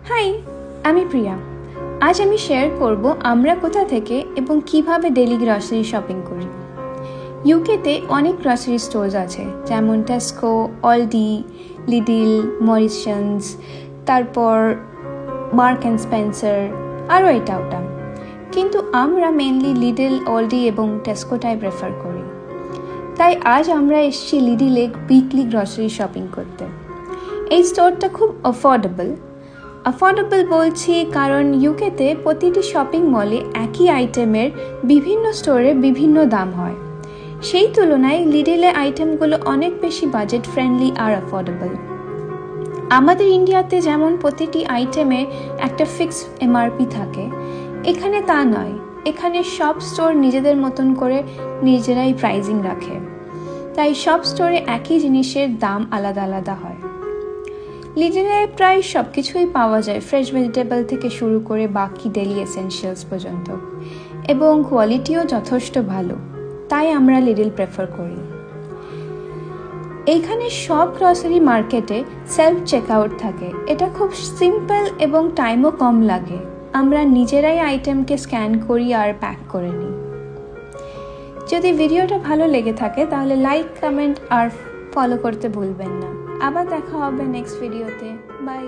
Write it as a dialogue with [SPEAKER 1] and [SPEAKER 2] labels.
[SPEAKER 1] High, আমি প্রিয়া। আজ আমি শেয়ার করব আমরা কোথা থেকে এবং কিভাবে ডেইলি গ্রসারি শপিং করি। ইউকেতে অনেক গ্রসারি স্টোর্স আছে, যেমন টেস্কো, অলডি, লিডিল, মরিসন্স, তারপর মার্ক অ্যান্ড স্পেন্সার, আরও এটা ওটা। কিন্তু আমরা মেনলি লিডিল, অলডি এবং টেস্কোটাই প্রেফার করি। তাই আজ আমরা এসেছি লিডিলে উইকলি গ্রসারি শপিং করতে। এই স্টোরটা খুব অ্যাফোর্ডেবল বলছি কারণ ইউকেতে প্রতিটি শপিং মলে একই আইটেমের বিভিন্ন স্টোরে বিভিন্ন দাম হয়। সেই তুলনায় লিডিলে আইটেমগুলো অনেক বেশি বাজেট ফ্রেন্ডলি আর অ্যাফোর্ডেবল। আমাদের ইন্ডিয়াতে যেমন প্রতিটি আইটেমে একটা ফিক্স এমআরপি থাকে, এখানে তা নয়। এখানে সব স্টোর নিজেদের মতন করে নিজেরাই প্রাইজিং রাখে, তাই সব স্টোরে একই জিনিসের দাম আলাদা আলাদা হয়। লিডিলে প্রায় সব কিছুই পাওয়া যায়, ফ্রেশ ভেজিটেবল থেকে শুরু করে বাকি ডেইলি এসেনশিয়ালস পর্যন্ত, এবং কোয়ালিটিও যথেষ্ট ভালো, তাই আমরা লিডিল প্রেফার করি। এইখানে সব গ্রসারি মার্কেটে সেলফ চেকআউট থাকে। এটা খুব সিম্পল এবং টাইমও কম লাগে। আমরা নিজেরাই আইটেমকে স্ক্যান করি আর প্যাক করে নিই। যদি ভিডিওটা ভালো লেগে থাকে তাহলে লাইক, কমেন্ট আর ফলো করতে ভুলবেন না। আবার দেখা হবে নেক্সট ভিডিওতে। বাই।